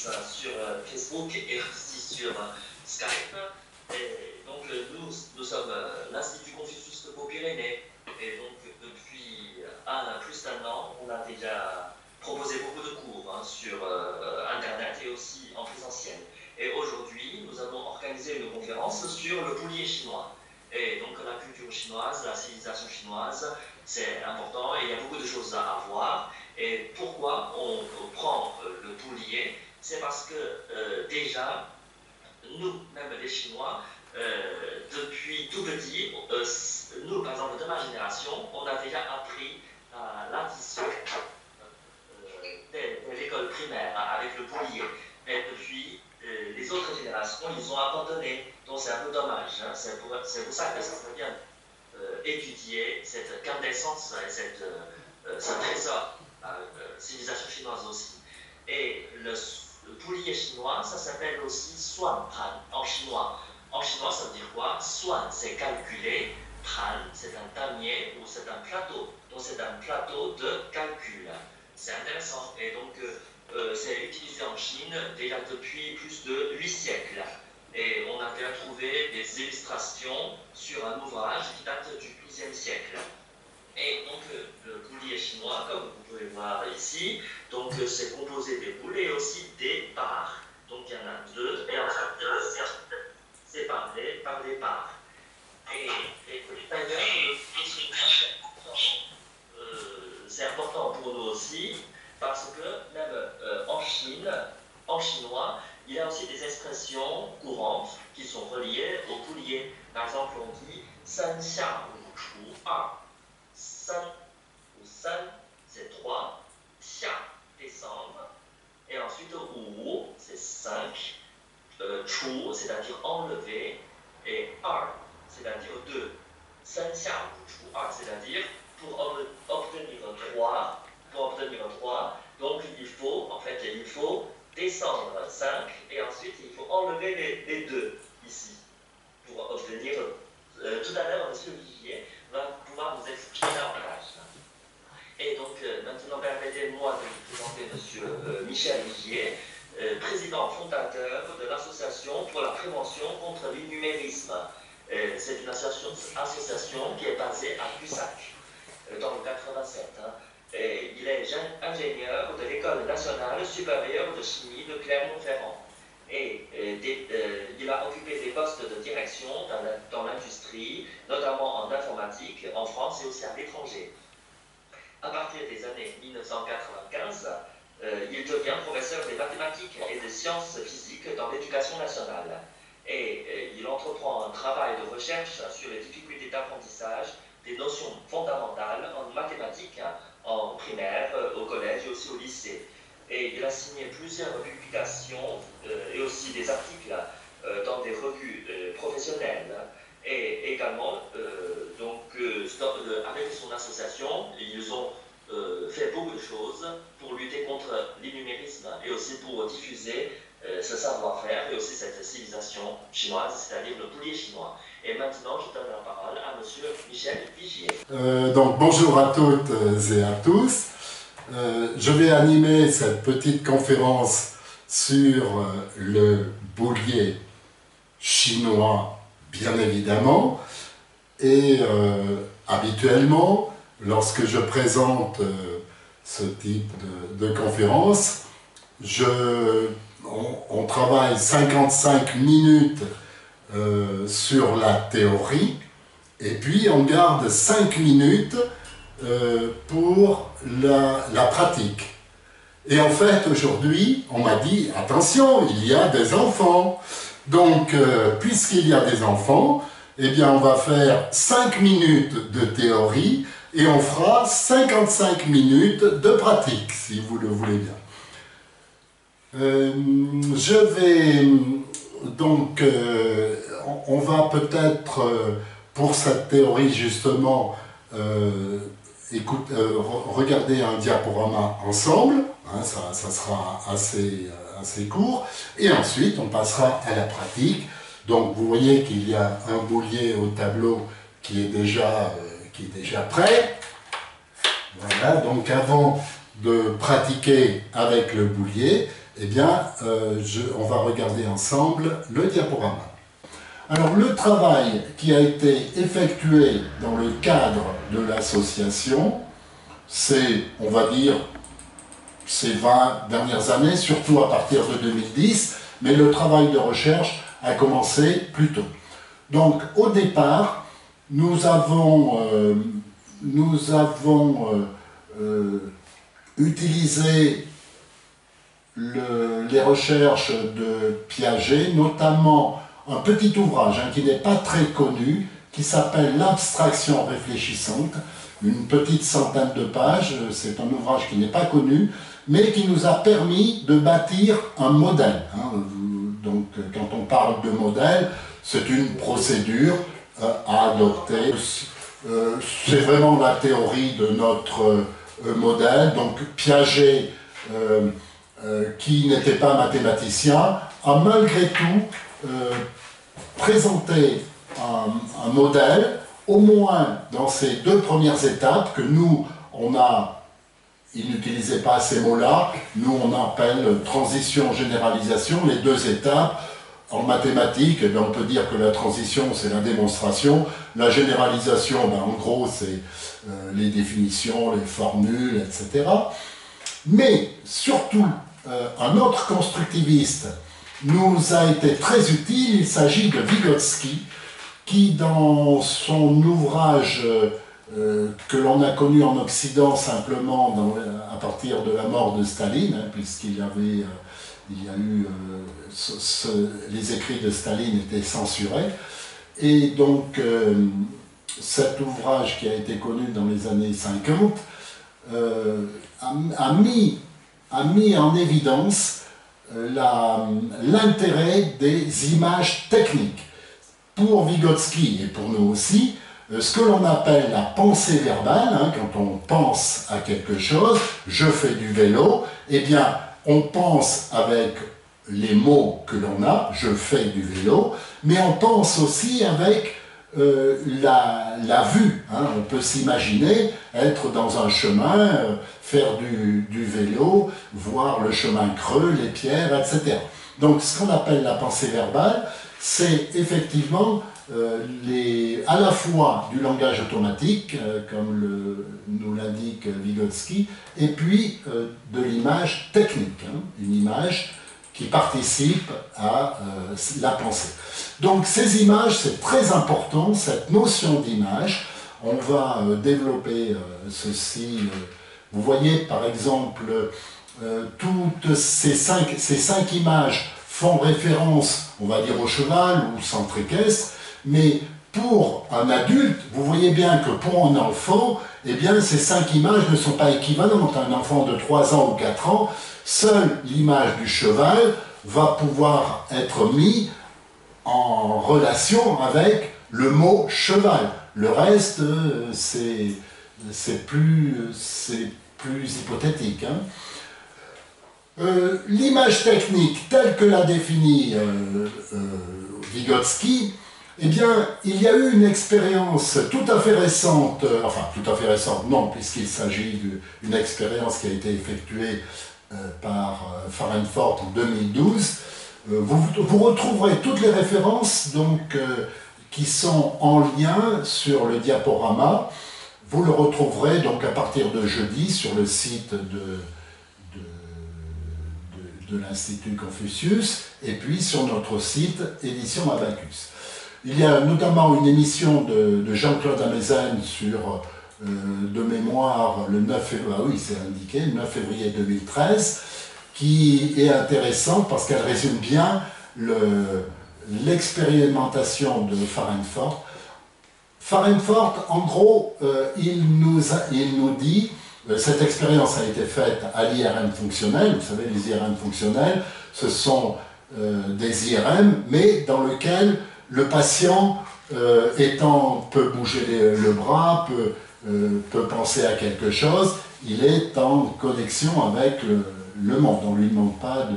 tous sur Facebook et aussi sur Skype. Et donc nous sommes l'Institut Confucius de Pau-Pyrénées. Et donc depuis plus d'un an, on a déjà proposé beaucoup de cours sur Internet et aussi en présentiel. Et aujourd'hui, nous avons organisé une conférence sur le boulier chinois. Et donc la culture chinoise, la civilisation chinoise, c'est important et il y a beaucoup de choses à voir. Et pourquoi on prend le boulier? C'est parce que déjà, nous, même les Chinois, depuis tout petit, nous, par exemple, de ma génération, on a déjà appris l'addition de l'école primaire avec le boulier. Et depuis, les autres générations, ils ont abandonné. Donc c'est un peu dommage. Hein. C'est pour ça que ça serait bien étudier cette quintessence et ce trésor civilisation chinoise aussi. Et le boulier chinois, ça s'appelle aussi Suan Pan en chinois. En chinois, ça veut dire quoi? Suan, c'est calculer. Pan, c'est un damier ou c'est un plateau. Donc c'est un plateau de calcul. C'est intéressant. Et donc, c'est utilisé en Chine déjà depuis plus de 8 siècles. Et on a déjà trouvé des illustrations sur un ouvrage qui date du XIIe siècle. Et donc, le boulier chinois, comme vous pouvez voir ici, donc c'est composé des boules et aussi des barres. Donc, il y en a deux, et en fait, c'est séparé par des barres. Et d'ailleurs, le chinois, c'est important pour nous aussi, parce que même en Chine, en chinois, il y a aussi des expressions courantes qui sont reliées au boulier. Par exemple, on dit « san xia wu chu er ». San ou san, c'est 3, xia, descendre, et ensuite wu, c'est 5, chu, c'est-à-dire enlever, et er, c'est-à-dire 2. San xia wu chu er, c'est-à-dire pour obtenir 3, donc il faut descendre 5, et ensuite il faut enlever les 2 ici, pour obtenir. Tout à l'heure, M. Vigier va pouvoir nous expliquer davantage. Et donc, maintenant, permettez-moi de vous présenter M. Michel Vigier, président fondateur de l'Association pour la prévention contre l'innumérisme. C'est une association qui est basée à Cussac, dans le 87. Et il est ingénieur de l'École nationale supérieure de chimie de Clermont-Ferrand. Et il a occupé des postes de direction dans l'industrie, notamment en informatique, en France et aussi à l'étranger. À partir des années 1995, il devient professeur des mathématiques et des sciences physiques dans l'éducation nationale. Et il entreprend un travail de recherche sur les difficultés d'apprentissage des notions fondamentales en mathématiques, en primaire, au collège et aussi au lycée. Et il a signé plusieurs publications et aussi des articles dans des revues professionnelles. Et également, avec son association, ils ont fait beaucoup de choses pour lutter contre l'innumérisme et aussi pour diffuser ce savoir-faire et aussi cette civilisation chinoise, c'est-à-dire le boulier chinois. Et maintenant, je donne la parole à M. Michel Vigier. Donc, bonjour à toutes et à tous. Je vais animer cette petite conférence sur le boulier chinois, bien évidemment. Et habituellement, lorsque je présente ce type de conférence, on travaille 55 minutes sur la théorie, et puis on garde 5 minutes pour la pratique. Et en fait, aujourd'hui, on m'a dit, attention, il y a des enfants. Donc, puisqu'il y a des enfants, eh bien, on va faire 5 minutes de théorie et on fera 55 minutes de pratique, si vous le voulez bien. Je vais donc, on va peut-être, pour cette théorie justement, regarder un diaporama ensemble, hein, ça sera assez court, et ensuite on passera à la pratique. Donc vous voyez qu'il y a un boulier au tableau qui est déjà prêt. Voilà, donc avant de pratiquer avec le boulier, Eh bien, on va regarder ensemble le diaporama. Alors, le travail qui a été effectué dans le cadre de l'association, c'est, on va dire, ces 20 dernières années, surtout à partir de 2010, mais le travail de recherche a commencé plus tôt. Donc, au départ, nous avons utilisé les recherches de Piaget, notamment un petit ouvrage qui n'est pas très connu, qui s'appelle L'abstraction réfléchissante, une petite centaine de pages. C'est un ouvrage qui n'est pas connu, mais qui nous a permis de bâtir un modèle. Donc, quand on parle de modèle, c'est une procédure à adopter. C'est vraiment la théorie de notre modèle. Donc, Piaget, qui n'était pas mathématicien, a malgré tout présenté un modèle, au moins dans ces deux premières étapes, que nous, il n'utilisait pas ces mots-là, nous on appelle transition, généralisation, les deux étapes. En mathématiques, eh bien, on peut dire que la transition, c'est la démonstration. La généralisation, en gros, c'est les définitions, les formules, etc. Mais surtout, un autre constructiviste nous a été très utile. Il s'agit de Vygotsky, qui, dans son ouvrage que l'on a connu en Occident simplement à partir de la mort de Staline, puisqu'il y avait... les écrits de Staline étaient censurés, et donc cet ouvrage qui a été connu dans les années 50 a mis en évidence l'intérêt des images techniques. Pour Vygotsky et pour nous aussi, ce que l'on appelle la pensée verbale, quand on pense à quelque chose, je fais du vélo, eh bien on pense avec les mots que l'on a, je fais du vélo, mais on pense aussi avec la vue. On peut s'imaginer être dans un chemin, faire du vélo, voir le chemin creux, les pierres, etc. Donc ce qu'on appelle la pensée verbale, c'est effectivement à la fois du langage automatique, comme nous l'indique Vygotsky, et puis de l'image technique, une image qui participe à la pensée. Donc ces images, c'est très important, cette notion d'image. On va développer ceci. Vous voyez par exemple, toutes ces cinq images font référence, on va dire, au cheval ou centre équestre, mais pour un adulte, vous voyez bien que pour un enfant, eh bien, ces 5 images ne sont pas équivalentes. Un enfant de 3 ans ou 4 ans, seule l'image du cheval va pouvoir être mise en relation avec le mot cheval. Le reste, c'est plus hypothétique. L'image technique telle que l'a définie Vygotsky, eh bien, il y a eu une expérience tout à fait récente, enfin tout à fait récente, non, puisqu'il s'agit d'une expérience qui a été effectuée par Fahrenfort en 2012. Vous retrouverez toutes les références donc, qui sont en lien sur le diaporama. Vous le retrouverez donc à partir de jeudi sur le site de l'Institut Confucius et puis sur notre site Édition Abacus. Il y a notamment une émission de Jean-Claude Amezen sur, de mémoire, le 9 février, oui, c'est indiqué, le 9 février 2013, qui est intéressante parce qu'elle résume bien l'expérimentation de Fahrenfort. Fahrenfort, en gros, il nous dit, cette expérience a été faite à l'IRM fonctionnel. Vous savez, les IRM fonctionnels, ce sont des IRM, mais dans lesquels le patient, peut bouger le bras, peut penser à quelque chose, il est en connexion avec le monde. On ne lui demande pas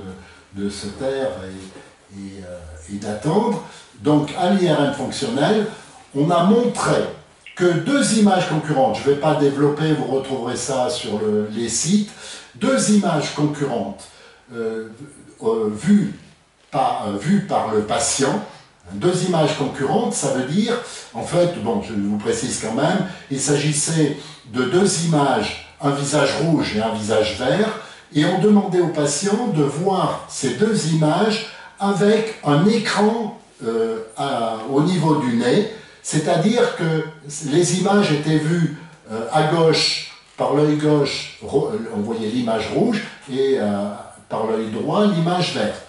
de se taire et d'attendre. Donc, à l'IRM fonctionnel, on a montré que 2 images concurrentes, je ne vais pas développer, vous retrouverez ça sur les sites, 2 images concurrentes vues par le patient. Deux images concurrentes, ça veut dire, en fait, bon, je vous précise quand même, il s'agissait de deux images, un visage rouge et un visage vert, et on demandait au patient de voir ces deux images avec un écran au niveau du nez, c'est-à-dire que les images étaient vues à gauche, par l'œil gauche, on voyait l'image rouge, et par l'œil droit, l'image verte.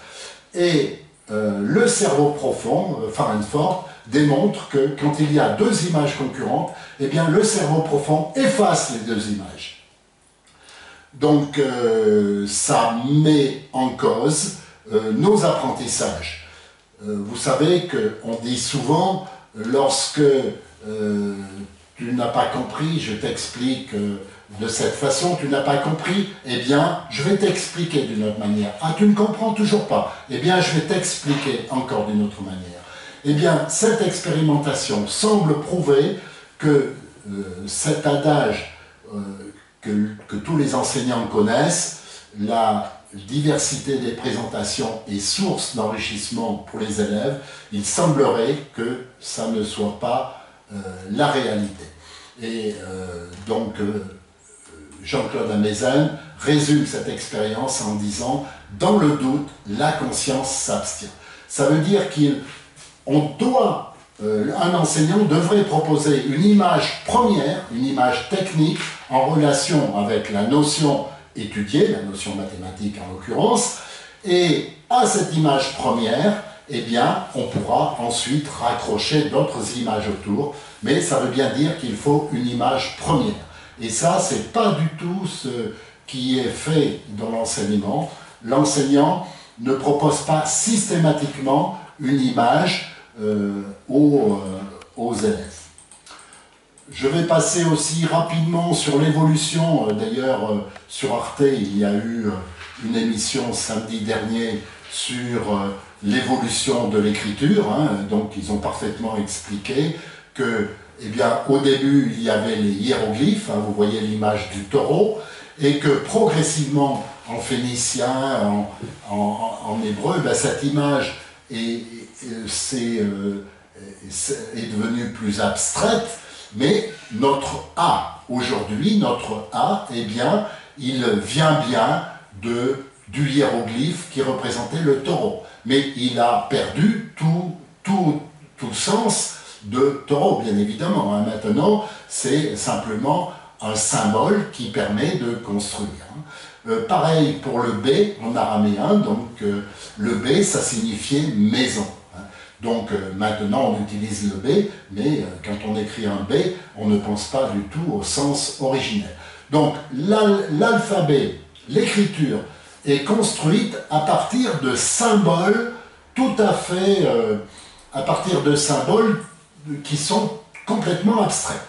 Et le cerveau profond, Farentford, démontre que quand il y a deux images concurrentes, eh bien, le cerveau profond efface les deux images. Donc, ça met en cause nos apprentissages. Vous savez qu'on dit souvent, lorsque tu n'as pas compris, je t'explique de cette façon, tu n'as pas compris, eh bien, je vais t'expliquer d'une autre manière. Ah, tu ne comprends toujours pas, eh bien, je vais t'expliquer encore d'une autre manière. Eh bien, cette expérimentation semble prouver que cet adage que tous les enseignants connaissent, la diversité des présentations est source d'enrichissement pour les élèves, il semblerait que ça ne soit pas la réalité. Et donc, Jean-Claude Amezen résume cette expérience en disant « Dans le doute, la conscience s'abstient ». Ça veut dire un enseignant devrait proposer une image première, une image technique en relation avec la notion étudiée, la notion mathématique en l'occurrence, et à cette image première, eh bien, on pourra ensuite raccrocher d'autres images autour, mais ça veut bien dire qu'il faut une image première. Et ça, ce n'est pas du tout ce qui est fait dans l'enseignement. L'enseignant ne propose pas systématiquement une image aux élèves. Je vais passer aussi rapidement sur l'évolution. D'ailleurs, sur Arte, il y a eu une émission samedi dernier sur l'évolution de l'écriture. Donc, ils ont parfaitement expliqué que, eh bien, au début, il y avait les hiéroglyphes, vous voyez l'image du taureau, et que progressivement, en phénicien, en hébreu, ben, cette image est devenue plus abstraite, mais notre A, aujourd'hui, notre A, eh bien, il vient bien du hiéroglyphe qui représentait le taureau. Mais il a perdu tout sens de taureau, bien évidemment. Maintenant, c'est simplement un symbole qui permet de construire. Pareil pour le B en araméen, donc le B, ça signifiait maison. Donc maintenant on utilise le B, mais quand on écrit un B, on ne pense pas du tout au sens originel. Donc l'alphabet, l'écriture, est construite à partir de symboles tout à fait, à partir de symboles qui sont complètement abstraits.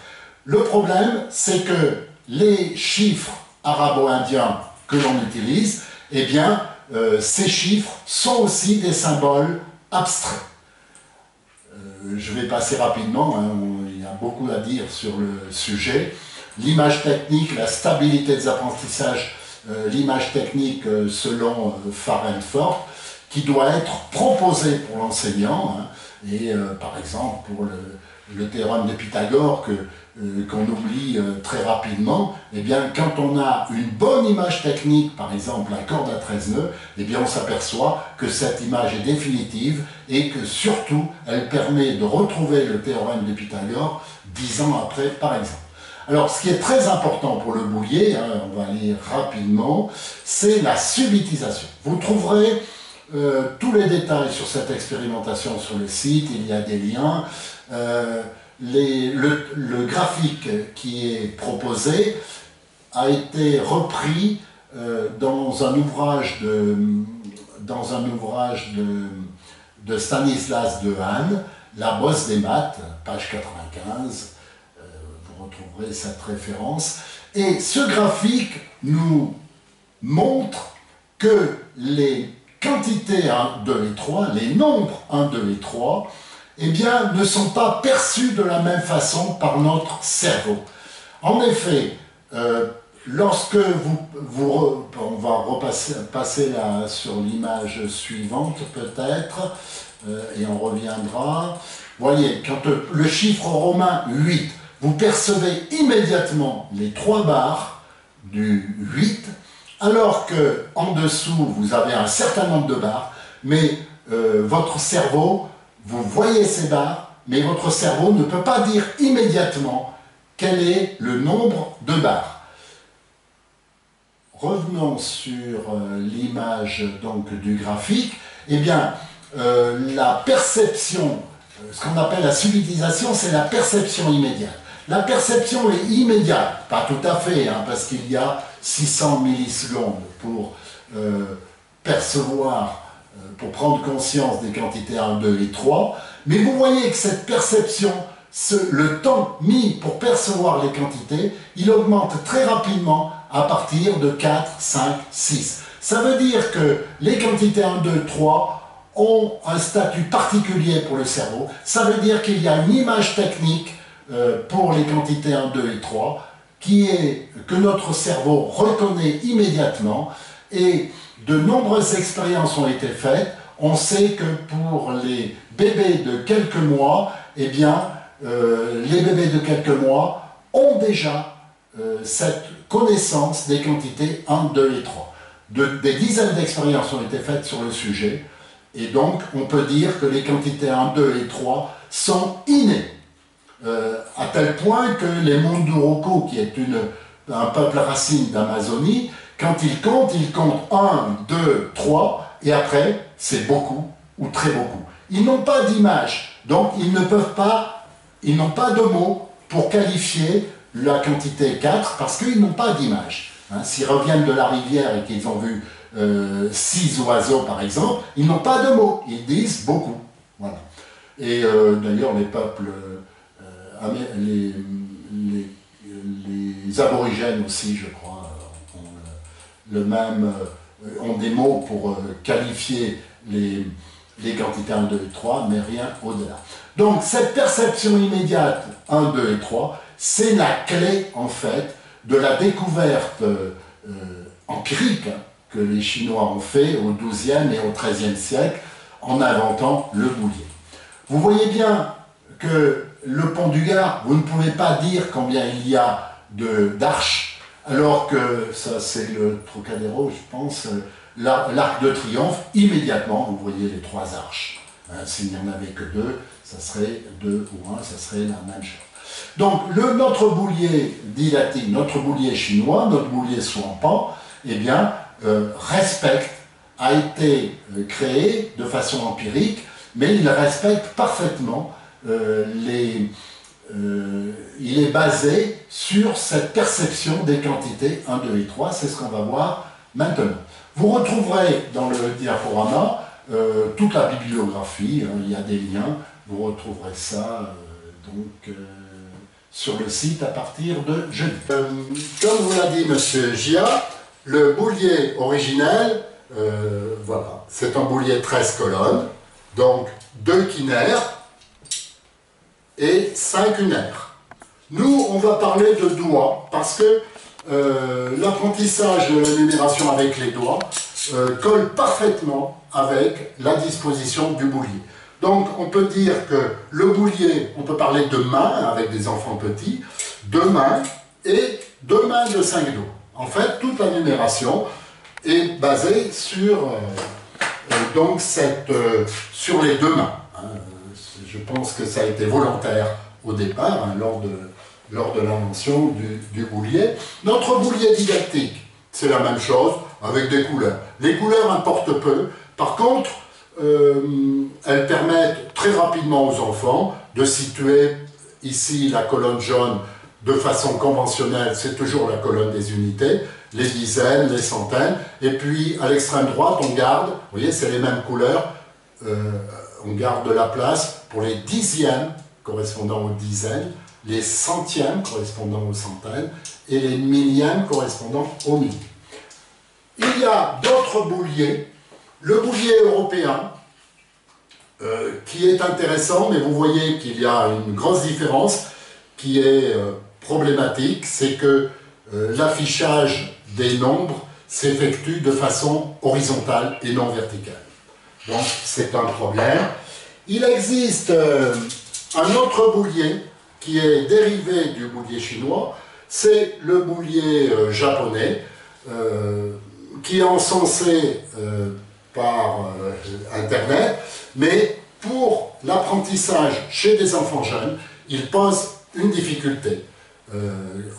Le problème, c'est que les chiffres arabo-indiens que l'on utilise, eh bien, ces chiffres sont aussi des symboles abstraits. Je vais passer rapidement, il y a beaucoup à dire sur le sujet. L'image technique, la stabilité des apprentissages, l'image technique selon Farentford, qui doit être proposée pour l'enseignant, et par exemple pour le théorème de Pythagore qu'on oublie très rapidement, eh bien, quand on a une bonne image technique, par exemple la corde à 13 nœuds, eh bien, on s'aperçoit que cette image est définitive et que surtout, elle permet de retrouver le théorème de Pythagore 10 ans après, par exemple. Alors, ce qui est très important pour le boulier, on va aller rapidement, c'est la subitisation. Vous trouverez tous les détails sur cette expérimentation sur le site, il y a des liens. Le graphique qui est proposé a été repris dans un ouvrage de Stanislas Dehaene, La bosse des maths, page 95, vous retrouverez cette référence. Et ce graphique nous montre que les quantités 1, 2 et 3, les nombres 1, 2 et 3, eh bien, ne sont pas perçus de la même façon par notre cerveau. En effet, lorsque on va passer là sur l'image suivante peut-être, et on reviendra. Voyez, quand le chiffre romain 8, vous percevez immédiatement les 3 barres du 8, alors que en dessous vous avez un certain nombre de barres, mais votre cerveau, vous voyez ces barres, mais votre cerveau ne peut pas dire immédiatement quel est le nombre de barres. Revenons sur l'image donc du graphique. Eh bien, la perception, ce qu'on appelle la subtilisation, c'est la perception immédiate. La perception est immédiate, pas tout à fait, hein, parce qu'il y a 600 millisecondes pour percevoir, pour prendre conscience des quantités 1, 2 et 3, mais vous voyez que cette perception, le temps mis pour percevoir les quantités, il augmente très rapidement à partir de 4, 5, 6. Ça veut dire que les quantités 1, 2, 3 ont un statut particulier pour le cerveau. Ça veut dire qu'il y a une image technique pour les quantités 1, 2 et 3 que notre cerveau reconnaît immédiatement, et de nombreuses expériences ont été faites. On sait que pour les bébés de quelques mois, eh bien, les bébés de quelques mois ont déjà cette connaissance des quantités 1, 2 et 3. Des dizaines d'expériences ont été faites sur le sujet, et donc on peut dire que les quantités 1, 2 et 3 sont innées. À tel point que les Munduruku, qui est un peuple racine d'Amazonie, quand ils comptent 1, 2, 3, et après, c'est beaucoup ou très beaucoup. Ils n'ont pas d'image, donc ils n'ont pas de mots pour qualifier la quantité 4, parce qu'ils n'ont pas d'image. Hein, s'ils reviennent de la rivière et qu'ils ont vu 6 oiseaux, par exemple, ils n'ont pas de mots, ils disent beaucoup. Voilà. Et d'ailleurs, les peuples, les aborigènes aussi, je crois, ont des mots pour qualifier les quantités 1, 2 et 3, mais rien au-delà. Donc cette perception immédiate 1, 2 et 3, c'est la clé en fait de la découverte empirique que les Chinois ont fait au XIIe et au XIIIe siècle en inventant le boulier. Vous voyez bien que le pont du Gard, vous ne pouvez pas dire combien il y a d'arches, alors que, ça c'est le Trocadéro, je pense, l'Arc de Triomphe, immédiatement vous voyez les 3 arches. Hein, s'il n'y en avait que 2, ça serait 2 ou 1, ça serait la même chose. Donc notre boulier dit latin, notre boulier chinois, notre boulier Swampant, eh bien, a été créé de façon empirique, mais il respecte parfaitement il est basé sur cette perception des quantités 1, 2 et 3, c'est ce qu'on va voir maintenant. Vous retrouverez dans le diaporama toute la bibliographie, hein, il y a des liens, vous retrouverez ça sur le site à partir de jeudi. Comme vous l'a dit M. Gia, le boulier originel, voilà, c'est un boulier 13 colonnes, donc 2 quinaires et 5 unaires. Nous, on va parler de doigts, parce que l'apprentissage de la numération avec les doigts colle parfaitement avec la disposition du boulier. Donc, on peut dire que le boulier, on peut parler de mains avec des enfants petits, 2 mains et 2 mains de 5 doigts. En fait, toute la numération est basée sur, sur les 2 mains. Hein. Je pense que ça a été volontaire au départ, hein, lors de l'invention du boulier. Notre boulier didactique, c'est la même chose, avec des couleurs. Les couleurs importent peu. Par contre, elles permettent très rapidement aux enfants de situer ici la colonne jaune de façon conventionnelle, c'est toujours la colonne des unités, les dizaines, les centaines, et puis à l'extrême droite, on garde, vous voyez, c'est les mêmes couleurs, on garde de la place pour les dixièmes correspondant aux dizaines, les centièmes correspondant aux centaines, et les millièmes correspondant aux milliers. Il y a d'autres bouliers. Le boulier européen, qui est intéressant, mais vous voyez qu'il y a une grosse différence qui est problématique, c'est que l'affichage des nombres s'effectue de façon horizontale et non verticale. Donc c'est un problème. Il existe un autre boulier qui est dérivé du boulier chinois, c'est le boulier japonais, qui est encensé par Internet, mais pour l'apprentissage chez des enfants jeunes, il pose une difficulté.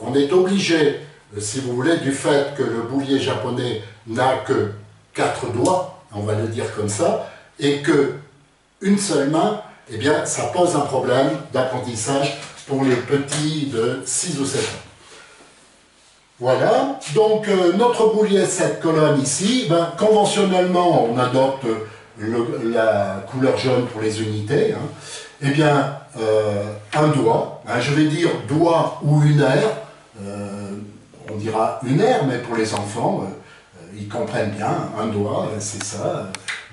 On est obligé, si vous voulez, du fait que le boulier japonais n'a que 4 doigts, on va le dire comme ça, et que une seule main, eh bien, ça pose un problème d'apprentissage pour les petits de 6 ou 7 ans. Voilà, donc notre boulier 7 colonnes ici, ben, conventionnellement on adopte la couleur jaune pour les unités, hein. Eh bien, un doigt, hein, je vais dire doigt ou unaire, on dira unaire, mais pour les enfants, ils comprennent bien, un doigt, c'est ça,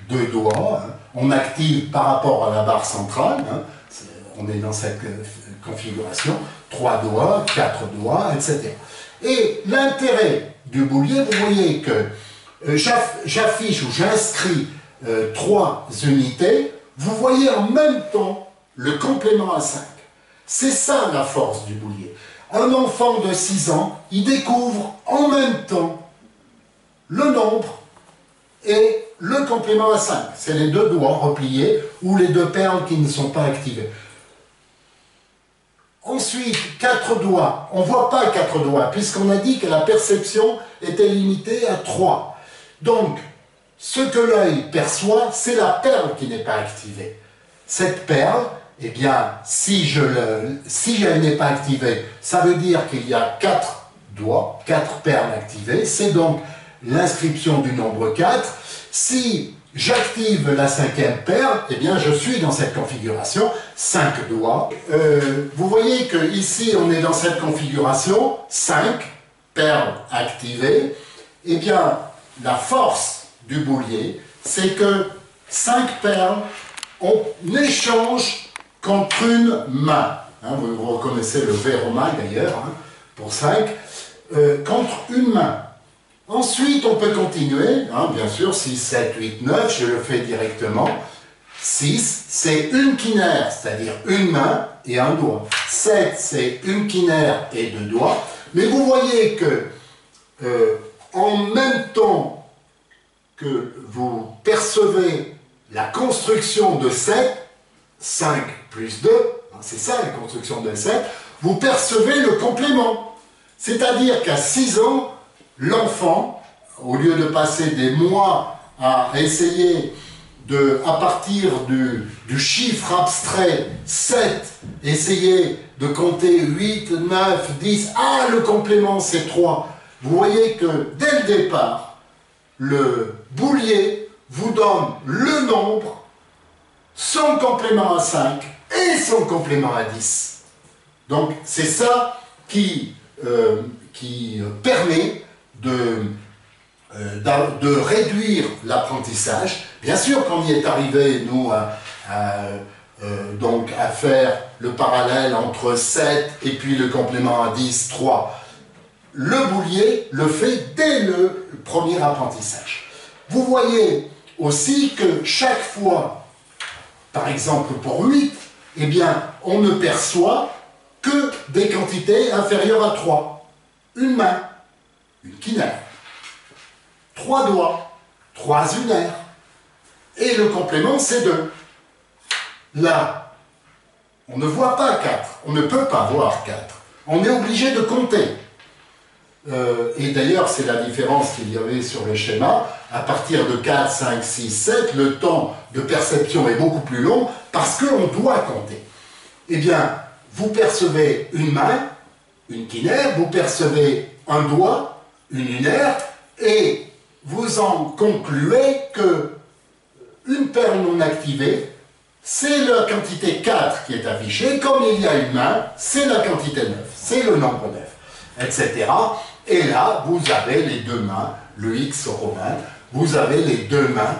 2 doigts, hein. On active par rapport à la barre centrale, hein, on est dans cette configuration, 3 doigts, 4 doigts, etc. Et l'intérêt du boulier, vous voyez que j'affiche ou j'inscris 3 unités, vous voyez en même temps le complément à 5. C'est ça la force du boulier. Un enfant de 6 ans, il découvre en même temps le nombre et le complément à 5. C'est les 2 doigts repliés ou les 2 perles qui ne sont pas activées. Ensuite, 4 doigts. On ne voit pas 4 doigts, puisqu'on a dit que la perception était limitée à 3. Donc, ce que l'œil perçoit, c'est la perle qui n'est pas activée. Cette perle, eh bien, si elle n'est pas activée, ça veut dire qu'il y a 4 doigts, 4 perles activées. C'est donc l'inscription du nombre 4. Si j'active la 5e perle, eh bien je suis dans cette configuration, 5 doigts. Vous voyez que ici on est dans cette configuration, 5 perles activées. Eh bien, la force du boulier, c'est que 5 perles, on échange contre une main. Hein, vous reconnaissez le V romain d'ailleurs, hein, pour 5, contre une main. Ensuite, on peut continuer, hein, bien sûr, 6, 7, 8, 9, je le fais directement. 6, c'est une quinaire, c'est-à-dire une main et un doigt. 7, c'est une quinaire et 2 doigts. Mais vous voyez que, en même temps que vous percevez la construction de 7, 5 plus 2, hein, c'est ça la construction de 7, vous percevez le complément. C'est-à-dire qu'à 6 ans, l'enfant, au lieu de passer des mois à essayer à partir du chiffre abstrait 7, essayer de compter 8, 9, 10, ah le complément c'est 3. Vous voyez que dès le départ, le boulier vous donne le nombre, son complément à 5 et son complément à 10. Donc c'est ça qui permet de réduire l'apprentissage. Bien sûr qu'on y est arrivé, nous, donc à faire le parallèle entre 7 et puis le complément à 10, 3. Le boulier le fait dès le premier apprentissage. Vous voyez aussi que chaque fois, par exemple pour 8, eh bien, on ne perçoit que des quantités inférieures à 3. Une main, une quinaire, 3 doigts, 3 unaires, et le complément c'est 2. Là, on ne voit pas 4, on ne peut pas voir 4. On est obligé de compter. Et d'ailleurs, c'est la différence qu'il y avait sur le schéma. À partir de 4, 5, 6, 7, le temps de perception est beaucoup plus long parce qu'on doit compter. Eh bien, vous percevez une main, une quinaire, vous percevez un doigt, une unaire, et vous en concluez que une perle non activée, c'est la quantité 4 qui est affichée, comme il y a une main, c'est la quantité 9, c'est le nombre 9, etc. Et là, vous avez les 2 mains, le X romain, vous avez les 2 mains,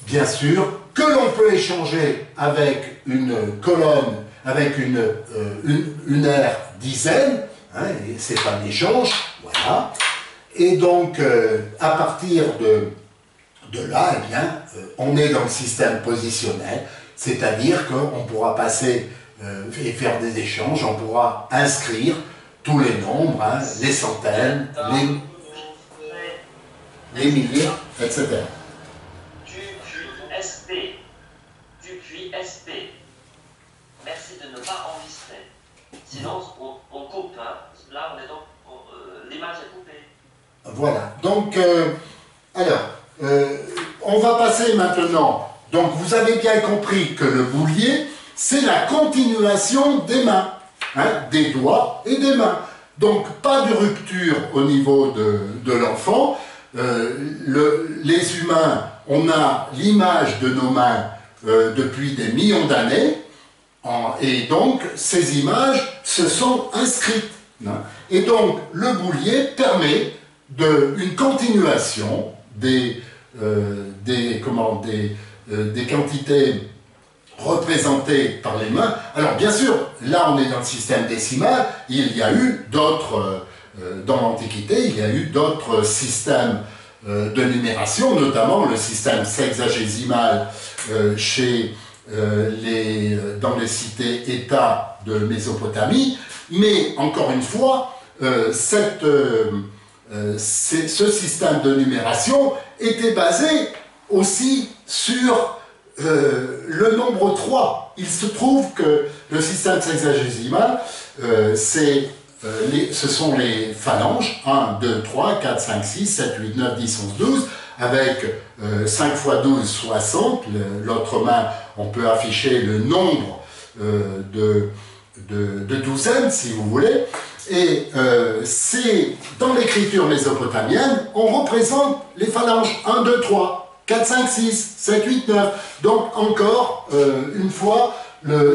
bien sûr, que l'on peut échanger avec une colonne, avec une unaire dizaine, hein, c'est un échange, voilà. Et donc, à partir de là, eh bien, on est dans le système positionnel, c'est-à-dire qu'on pourra passer et faire des échanges, on pourra inscrire tous les nombres, hein, les centaines, les milliers, etc. Du puits SP. Du puits SP. Merci de ne pas enregistrer. Sinon, on coupe. Hein. Là, on est donc. L'image est coupée. Voilà. Donc, on va passer maintenant. Donc, vous avez bien compris que le boulier, c'est la continuation des mains, hein, des doigts et des mains. Donc, pas de rupture au niveau de l'enfant. Les humains, on a l'image de nos mains depuis des millions d'années, et donc ces images se sont inscrites. Hein. Et donc, le boulier permet une continuation des quantités représentées par les mains. Alors bien sûr, là on est dans le système décimal, il y a eu d'autres, dans l'Antiquité, il y a eu d'autres systèmes de numération, notamment le système sexagésimal dans les cités-États de Mésopotamie, mais encore une fois, ce système de numération était basé aussi sur le nombre 3. Il se trouve que le système sexagésimal, ce sont les phalanges, 1, 2, 3, 4, 5, 6, 7, 8, 9, 10, 11, 12, avec 5 x 12, 60. L'autre main, on peut afficher le nombre de douzaines, si vous voulez. Et dans l'écriture mésopotamienne, on représente les phalanges 1, 2, 3, 4, 5, 6, 7, 8, 9. Donc encore une fois,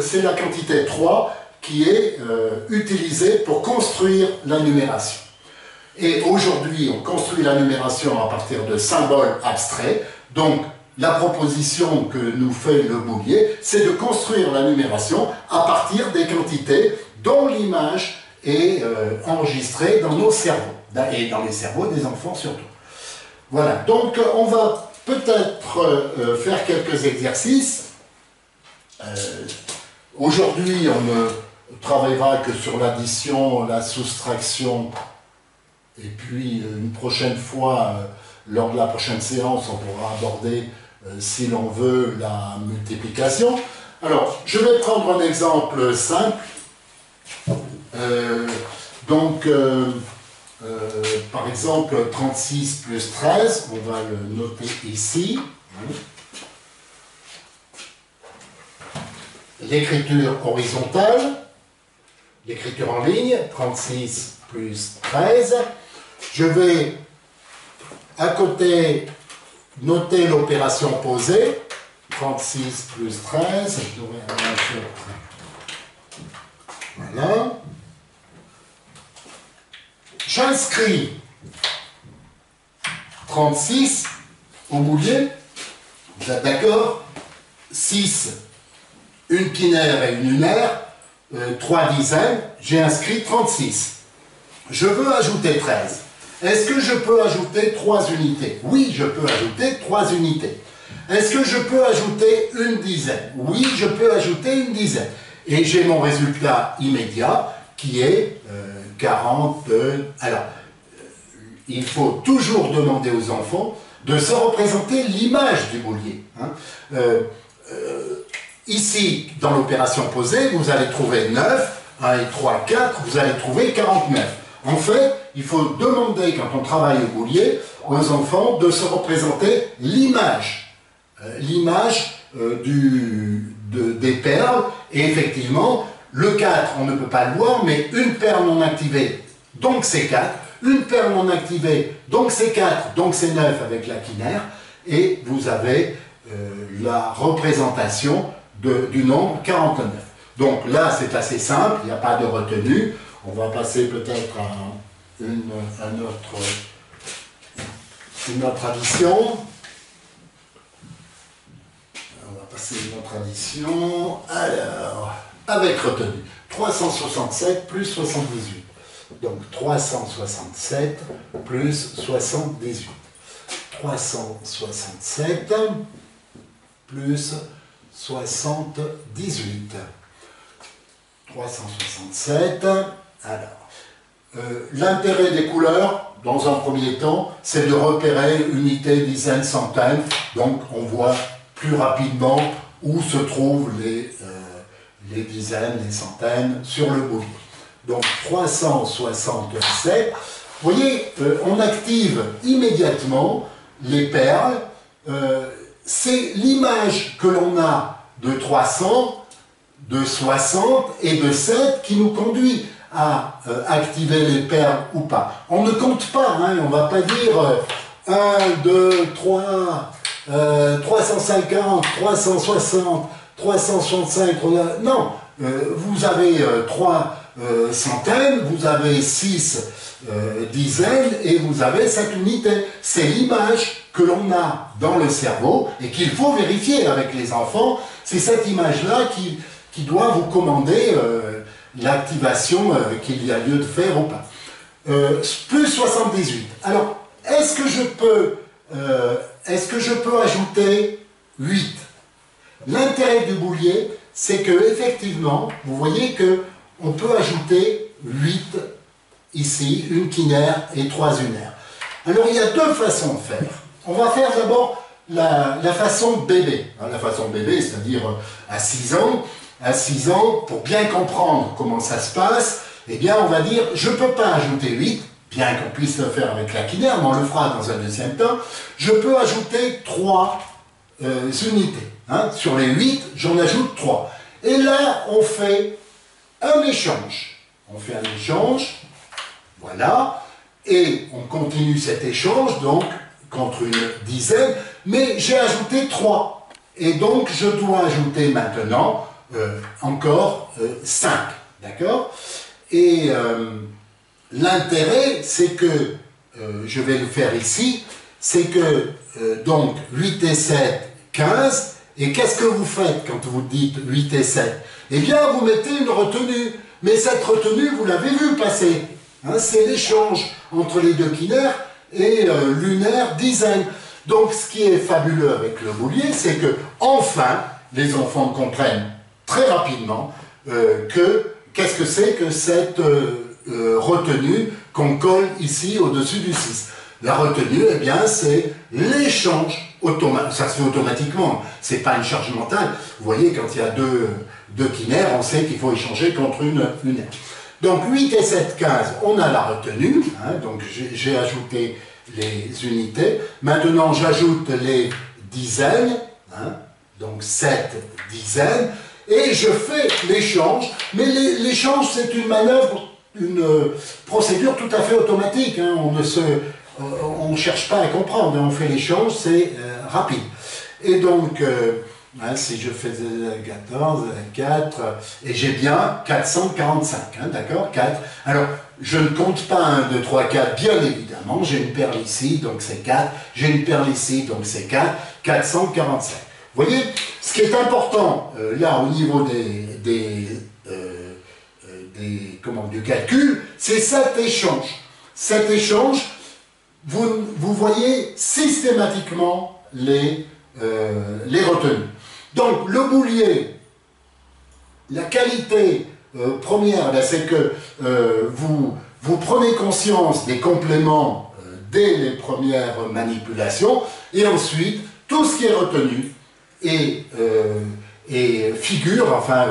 c'est la quantité 3 qui est utilisée pour construire la numération. Et aujourd'hui, on construit la numération à partir de symboles abstraits. Donc la proposition que nous fait le boulier, c'est de construire la numération à partir des quantités dont l'image est enregistrée dans nos cerveaux, et dans les cerveaux des enfants surtout. Voilà, donc on va peut-être faire quelques exercices. Aujourd'hui, on ne travaillera que sur l'addition, la soustraction, et puis une prochaine fois, lors de la prochaine séance, on pourra aborder, si l'on veut, la multiplication. Alors, je vais prendre un exemple simple. Par exemple, 36 plus 13, on va le noter ici. L'écriture horizontale, l'écriture en ligne, 36 plus 13. Je vais à côté noter l'opération posée, 36 plus 13, je devrais voilà. J'inscris 36 au boulier, vous êtes d'accord? 6, une quinaire et une lunaire, 3 dizaines, j'ai inscrit 36. Je veux ajouter 13. Est-ce que je peux ajouter 3 unités? Oui, je peux ajouter 3 unités. Est-ce que je peux ajouter une dizaine? Oui, je peux ajouter une dizaine. Et j'ai mon résultat immédiat qui est 40. Alors, il faut toujours demander aux enfants de se représenter l'image du boulier. Hein. Ici, dans l'opération posée, vous allez trouver 9, 1 et 3, 4, vous allez trouver 49. En fait, il faut demander, quand on travaille au boulier, aux enfants de se représenter l'image. Des perles, et effectivement, le 4, on ne peut pas le voir, mais une perle non activée, donc c'est 4, une perle non activée, donc c'est 4, donc c'est 9 avec la quinaire, et vous avez la représentation du nombre 49. Donc là, c'est assez simple, il n'y a pas de retenue. On va passer peut-être à une autre addition. On va passer une autre addition. Alors, avec retenue. 367 plus 78. Donc 367 plus 78. 367 plus 78. 367. Alors, l'intérêt des couleurs, dans un premier temps, c'est de repérer unité, dizaines, centaines. Donc, on voit plus rapidement où se trouvent les dizaines, les centaines sur le boulier. Donc, 367. Vous voyez, on active immédiatement les perles. C'est l'image que l'on a de 300, de 60 et de 7 qui nous conduit à activer les perles ou pas. On ne compte pas, hein, on ne va pas dire 1, 2, 3, 350, 360, 365, non, vous avez 3 centaines, vous avez 6 dizaines et vous avez cette unité. C'est l'image que l'on a dans le cerveau et qu'il faut vérifier avec les enfants. C'est cette image-là qui doit vous commander l'activation qu'il y a lieu de faire ou pas. Plus 78. Alors, est-ce que je peux ajouter 8? L'intérêt du boulier, c'est que effectivement, vous voyez que on peut ajouter 8 ici, une quinaire et 3 unaires. Alors, il y a deux façons de faire. On va faire d'abord la façon bébé. La façon bébé, c'est-à-dire à 6 ans. À 6 ans, pour bien comprendre comment ça se passe, eh bien, on va dire, je ne peux pas ajouter 8, bien qu'on puisse le faire avec la quinaire, mais on le fera dans un deuxième temps. Je peux ajouter 3 unités. Hein. Sur les 8, j'en ajoute 3. Et là, on fait un échange. On fait un échange, voilà, et on continue cet échange, donc, contre une dizaine, mais j'ai ajouté 3. Et donc, je dois ajouter maintenant encore 5, d'accord? Et l'intérêt, c'est que, je vais le faire ici, c'est que, donc, 8 et 7, 15, et qu'est-ce que vous faites quand vous dites 8 et 7? Eh bien, vous mettez une retenue, mais cette retenue, vous l'avez vu passer, hein, c'est l'échange entre les deux quinaires et l'unaire dizaine. Donc, ce qui est fabuleux avec le boulier, c'est que, enfin, les enfants comprennent très rapidement qu'est-ce que c'est que cette retenue qu'on colle ici au-dessus du 6. La retenue, eh bien, c'est l'échange automatique. Ça se fait automatiquement, c'est pas une charge mentale. Vous voyez, quand il y a deux quinaires, on sait qu'il faut échanger contre une unaire. Donc, 8 et 7, 15, on a la retenue. Hein, donc, j'ai ajouté les unités. Maintenant, j'ajoute les dizaines. Hein, donc, 7 dizaines. Et je fais l'échange, mais l'échange c'est une manœuvre, une procédure tout à fait automatique, hein. On ne cherche pas à comprendre, on fait l'échange, c'est rapide. Et donc, hein, si je fais 14, 4, et j'ai bien 445, hein, d'accord, 4. Alors, je ne compte pas 1, 2, 3, 4, bien évidemment, j'ai une perle ici, donc c'est 4, j'ai une perle ici, donc c'est 4, 445. Vous voyez, ce qui est important là au niveau du calcul, c'est cet échange. Cet échange, vous voyez systématiquement les retenues. Donc le boulier, la qualité première, c'est que vous prenez conscience des compléments dès les premières manipulations, et ensuite, tout ce qui est retenu, et figure, enfin,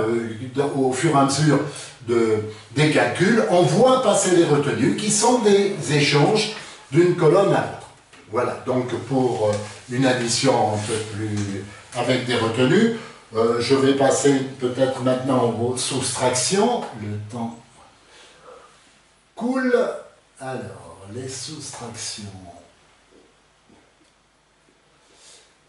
au fur et à mesure des calculs, on voit passer les retenues qui sont des échanges d'une colonne à l'autre. Voilà, donc pour une addition un peu plus avec des retenues, je vais passer peut-être maintenant aux soustractions. Le temps coule. Alors, les soustractions.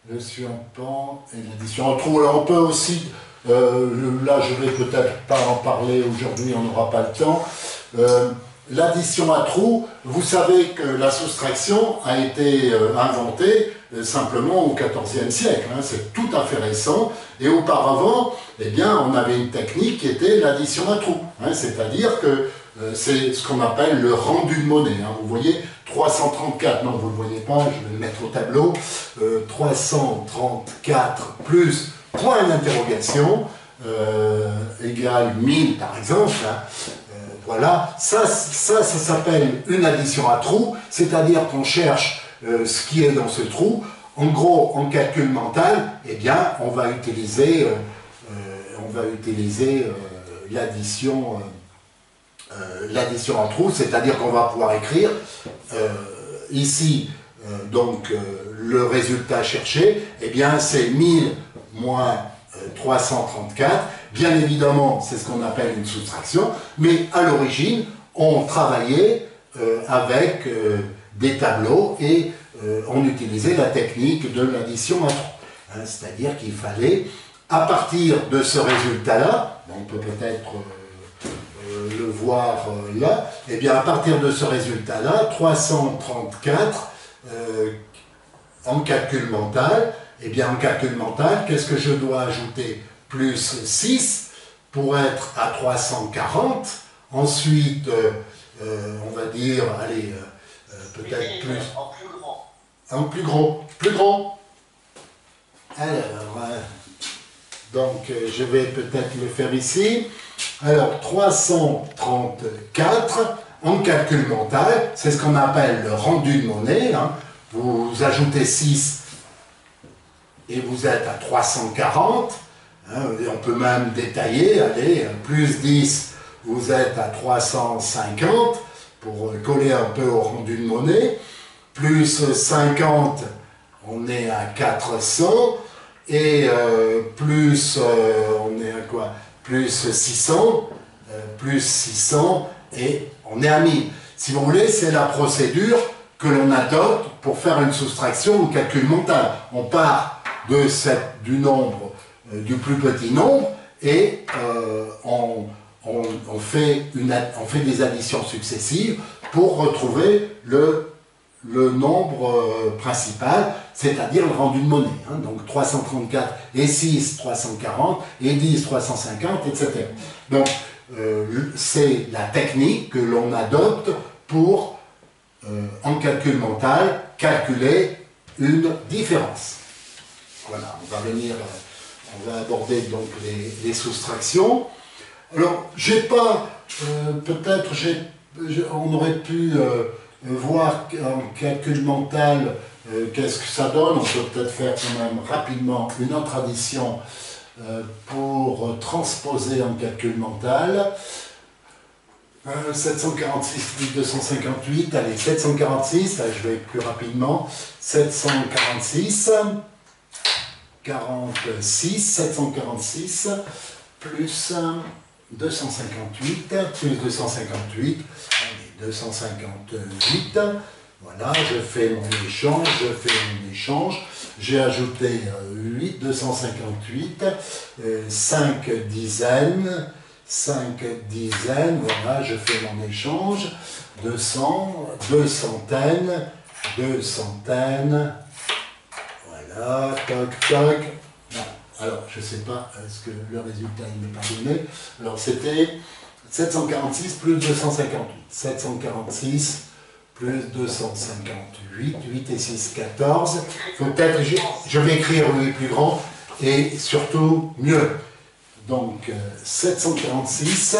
Le suivant et l'addition en trou. Alors on peut aussi, là je vais peut-être pas en parler aujourd'hui, on n'aura pas le temps. L'addition à trous, vous savez que la soustraction a été inventée simplement au XIVe siècle, hein, c'est tout à fait récent, et auparavant, eh bien, on avait une technique qui était l'addition à trous, hein, c'est-à-dire que c'est ce qu'on appelle le rendu de monnaie, hein, vous voyez, 334, non vous ne le voyez pas, je vais le mettre au tableau, 334 plus point d'interrogation, égale 1000 par exemple, hein, voilà, ça s'appelle une addition à trous, c'est-à-dire qu'on cherche ce qui est dans ce trou. En gros, en calcul mental, eh bien, on va utiliser l'addition en trous, c'est-à-dire qu'on va pouvoir écrire ici donc le résultat cherché, eh bien, c'est 1000 moins 334. Bien évidemment, c'est ce qu'on appelle une soustraction, mais à l'origine, on travaillait avec des tableaux et on utilisait la technique de l'addition à trous. Hein, c'est-à-dire qu'il fallait, à partir de ce résultat-là, on peut peut-être le voir là, et bien à partir de ce résultat-là, 334 en calcul mental, et bien en calcul mental, qu'est-ce que je dois ajouter? Plus 6 pour être à 340. Ensuite, on va dire, allez, peut-être plus... En plus grand. En plus gros. Plus grand. Alors, donc je vais peut-être le faire ici. Alors, 334 en calcul mental, c'est ce qu'on appelle le rendu de monnaie. Hein. Vous ajoutez 6 et vous êtes à 340. On peut même détailler, allez, plus 10, vous êtes à 350, pour coller un peu au rendu de monnaie, plus 50, on est à 400, et plus, on est à quoi? Plus 600, et on est à 1000. Si vous voulez, c'est la procédure que l'on adopte pour faire une soustraction au calcul mental. On part du nombre du plus petit nombre et on fait des additions successives pour retrouver le nombre principal, c'est-à-dire le rendu de monnaie. Hein. Donc 334 et 6, 340 et 10, 350, etc. Donc c'est la technique que l'on adopte pour, en calcul mental, calculer une différence. Voilà, on va aborder donc les soustractions. Alors, j'ai pas, peut-être, on aurait pu voir en calcul mental qu'est-ce que ça donne. On peut peut-être faire quand même rapidement une autre addition pour transposer en calcul mental. 746 plus 258, allez, 746, là, je vais plus rapidement. 746. 746 plus 258, plus 258, allez, 258, voilà, je fais mon échange, j'ai ajouté 8, 258, 5 dizaines, voilà, je fais mon échange, 200, 2 centaines, voilà, toc, toc. Non. Alors, je ne sais pas, est-ce que le résultat il m'est pas donné? Alors, c'était 746 plus 258. 746 plus 258. 8 et 6, 14. Peut-être, je vais écrire le plus grand et surtout mieux. Donc, 746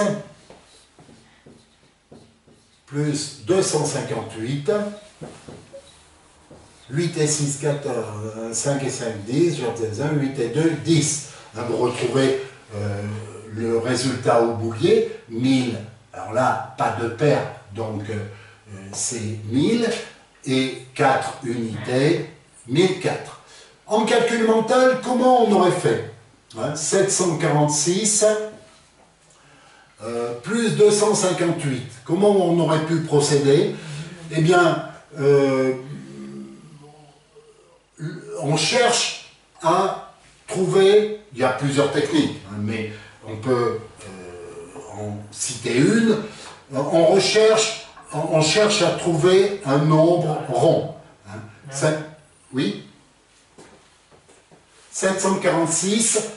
plus 258. 8 et 6, 14, 5 et 5, 10, je retire 1, 8 et 2, 10. Vous retrouvez le résultat au boulier, 1000. Alors là, pas de paire, donc c'est 1000. Et 4 unités, 1004. En calcul mental, comment on aurait fait? 746 plus 258. Comment on aurait pu procéder? Eh bien, on cherche à trouver, il y a plusieurs techniques, hein, mais on peut en citer une, on cherche à trouver un nombre rond. Hein. Ça, oui? 746,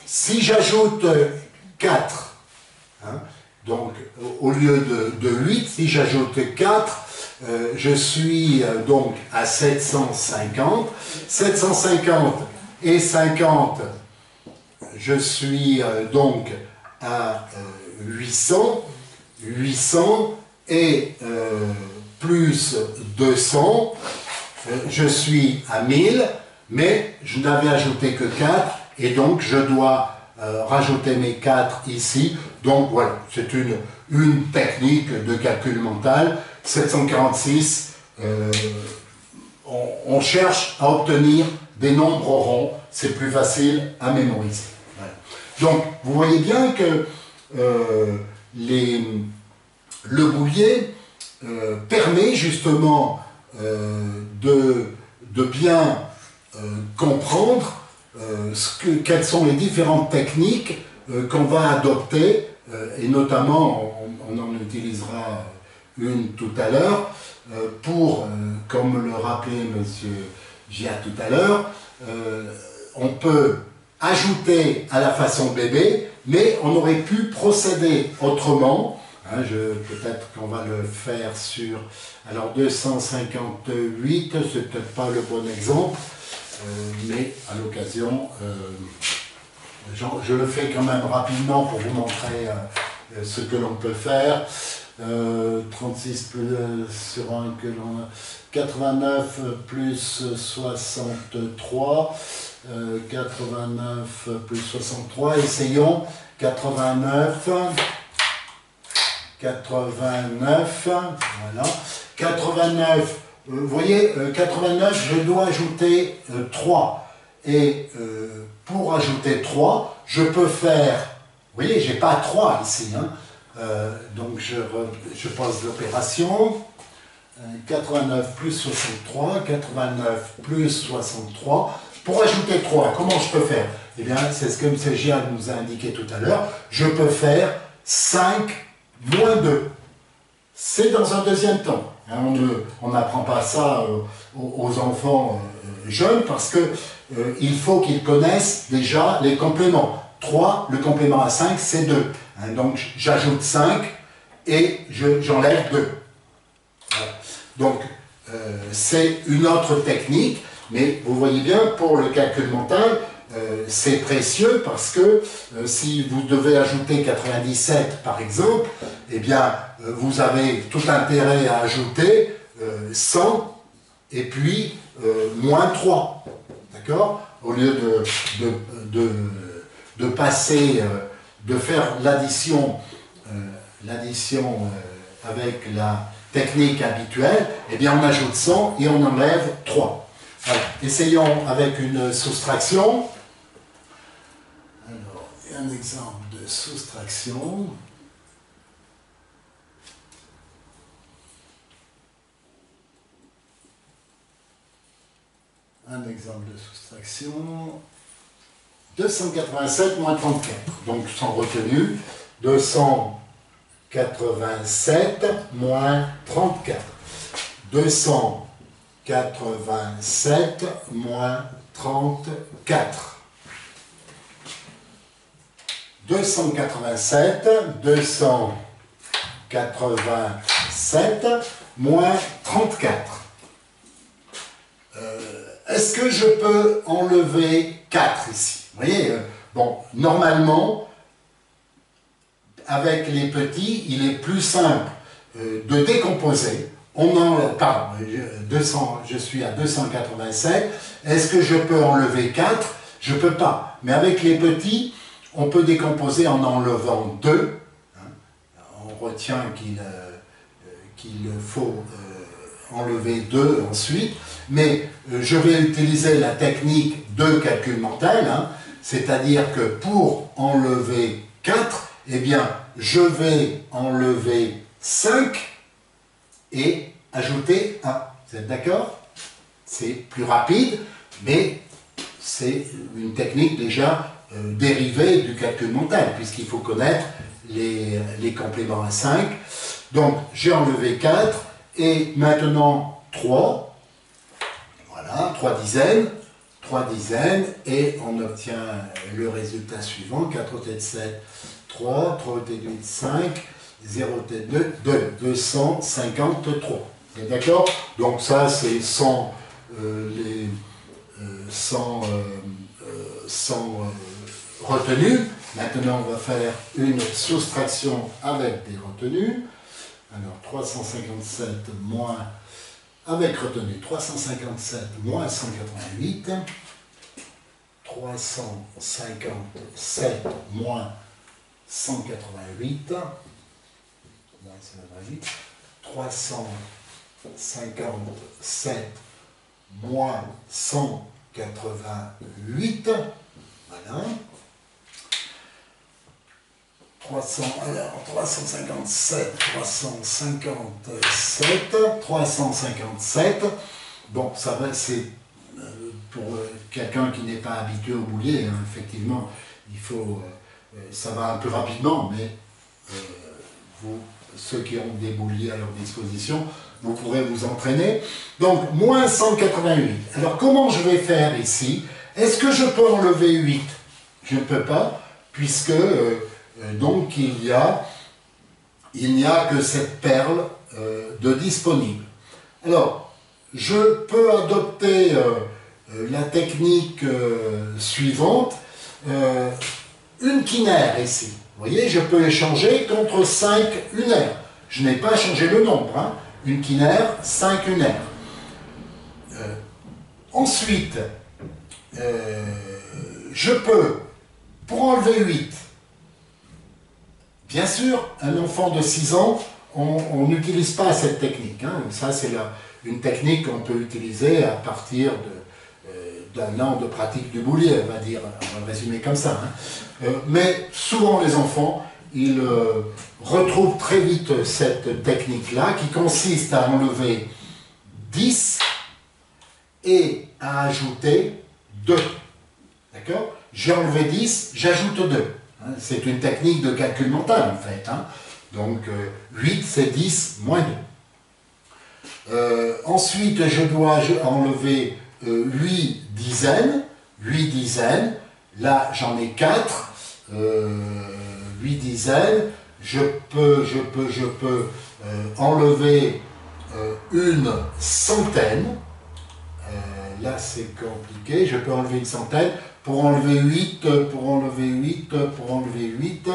si j'ajoute 4, hein, donc au lieu de 8, si j'ajoute 4, je suis donc à 750. 750 et 50, je suis donc à 800. 800 et plus 200, je suis à 1000, mais je n'avais ajouté que 4, et donc je dois rajouter mes 4 ici. Donc voilà, c'est une technique de calcul mental. 746, on cherche à obtenir des nombres ronds, c'est plus facile à mémoriser. Voilà. Donc vous voyez bien que le boulier permet justement de bien comprendre quelles sont les différentes techniques qu'on va adopter, et notamment, on en utilisera une tout à l'heure, pour, comme le rappelait M. Gia tout à l'heure, on peut ajouter à la façon bébé, mais on aurait pu procéder autrement. Hein, peut-être qu'on va le faire sur... Alors 258, c'est peut-être pas le bon exemple, mais à l'occasion, je le fais quand même rapidement pour vous montrer ce que l'on peut faire. 36 plus, sur un que l'on a... 89 plus 63, 89 plus 63, essayons. 89, voilà. 89, vous voyez, 89, je dois ajouter 3. Et pour ajouter 3, je peux faire, vous voyez, j'ai pas 3 ici, hein. Donc je pose l'opération. 89 plus 63, 89 plus 63. Pour ajouter 3, comment je peux faire? Eh bien, c'est ce que M. Gia nous a indiqué tout à l'heure. Je peux faire 5 moins 2. C'est dans un deuxième temps. On n'apprend pas ça aux enfants jeunes parce qu'il faut qu'ils connaissent déjà les compléments. 3, le complément à 5, c'est 2. Donc j'ajoute 5 et j'enlève 2. Voilà. Donc c'est une autre technique, mais vous voyez bien, pour le calcul mental, c'est précieux parce que si vous devez ajouter 97 par exemple, eh bien vous avez tout intérêt à ajouter 100 et puis moins 3, d'accord? Au lieu de passer, de faire l'addition avec la technique habituelle, eh bien on ajoute 100 et on enlève 3. Alors, essayons avec une soustraction. Alors, un exemple de soustraction. Un exemple de soustraction. 287 moins 34. Donc sans retenue. 287 moins 34. 287 moins 34. 287 moins 34. Est-ce que je peux enlever 4 ici? Vous voyez, bon, normalement, avec les petits, il est plus simple de décomposer. Pardon, je suis à 287. Est-ce que je peux enlever 4? Je ne peux pas. Mais avec les petits, on peut décomposer en enlevant 2. On retient qu'il faut enlever 2 ensuite. Mais je vais utiliser la technique de calcul mental, hein, c'est-à-dire que pour enlever 4, eh bien, je vais enlever 5 et ajouter 1. Vous êtes d'accord? C'est plus rapide, mais c'est une technique déjà dérivée du calcul mental, puisqu'il faut connaître les compléments à 5. Donc, j'ai enlevé 4, et maintenant 3. Voilà, 3 dizaines. 3 dizaines, et on obtient le résultat suivant, 4 au tête 7, 3, 3 au tête 8, 5, 0 au tête 2, 253. D'accord? Donc ça, c'est sans retenue. Maintenant, on va faire une soustraction avec des retenues. Alors, 357 moins, avec retenue, 357 moins 188. 357 moins 188. Là, c'est la 357 moins 188. Voilà. 357. Bon, ça va, c'est pour quelqu'un qui n'est pas habitué au boulier, hein, effectivement, il faut, ça va un peu rapidement, mais ceux qui ont des bouliers à leur disposition, vous pourrez vous entraîner. Donc, moins 188. Alors, comment je vais faire ici? Est-ce que je peux enlever 8? Je ne peux pas, puisque donc il n'y a que cette perle de disponible. Alors, je peux adopter la technique suivante, une quinaire ici. Vous voyez, je peux échanger contre 5 unaires. Je n'ai pas changé le nombre, hein. Une quinaire, 5 unaires. Ensuite, je peux, pour enlever 8, bien sûr, un enfant de 6 ans, on n'utilise pas cette technique, hein. Ça, c'est une technique qu'on peut utiliser à partir d'un an de pratique du boulier, on va dire, on va le résumer comme ça, hein. Mais souvent les enfants, ils retrouvent très vite cette technique-là qui consiste à enlever 10 et à ajouter 2. D'accord? J'ai enlevé 10, j'ajoute 2. Hein, c'est une technique de calcul mental en fait. Hein. Donc 8 c'est 10 moins 2. Ensuite je dois enlever 8 dizaines. 8 dizaines. Là j'en ai 4. 8 dizaines. Je peux enlever une centaine. Là c'est compliqué, je peux enlever une centaine, pour enlever 8, pour enlever 8, pour enlever 8,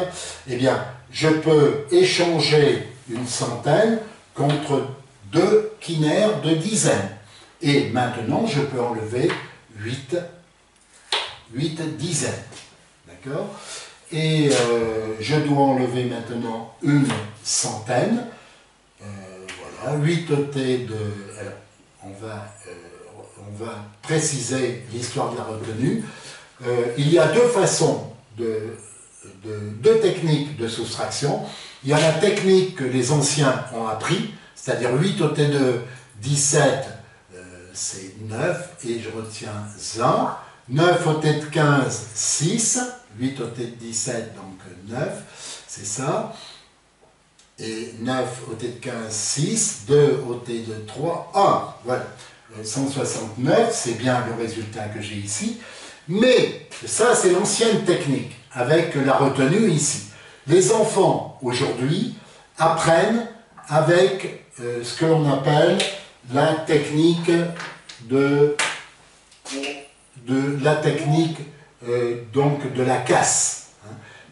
eh bien je peux échanger une centaine contre 2 quinaires de dizaines. Et maintenant je peux enlever 8 dizaines. D'accord? Et je dois enlever maintenant une centaine. Voilà, 8 ôté de... Alors, on va préciser l'histoire de la retenue. Il y a deux façons, deux techniques de soustraction. Il y a la technique que les anciens ont appris, c'est-à-dire 8 ôté de 17, c'est 9, et je retiens 1. 9 ôté de 15, 6. 8 ôté de 17, donc 9, c'est ça. Et 9 ôté de 15, 6. 2 ôté de 3, 1. Voilà. 169, c'est bien le résultat que j'ai ici. Mais ça, c'est l'ancienne technique, avec la retenue ici. Les enfants, aujourd'hui, apprennent avec ce que l'on appelle la technique donc de la casse.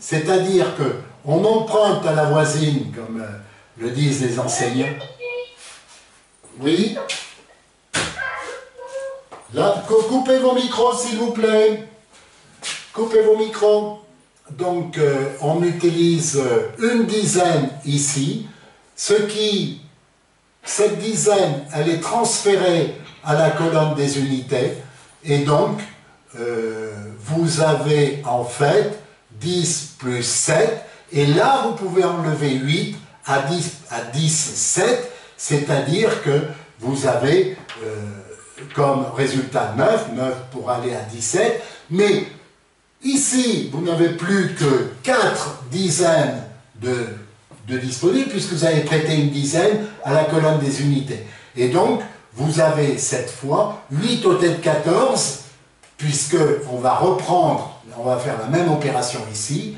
C'est-à-dire qu'on emprunte à la voisine, comme le disent les enseignants. Oui? Là, coupez vos micros, s'il vous plaît. Coupez vos micros. Donc, on utilise une dizaine ici. Cette dizaine, elle est transférée à la colonne des unités. Et donc, vous avez en fait 10 plus 7. Et là, vous pouvez enlever 8 à 10, 7. C'est-à-dire que vous avez... comme résultat 9 pour aller à 17, mais ici, vous n'avez plus que 4 dizaines de disponibles, puisque vous avez prêté une dizaine à la colonne des unités. Et donc, vous avez cette fois 8 ôté de 14, puisque on va reprendre, on va faire la même opération ici,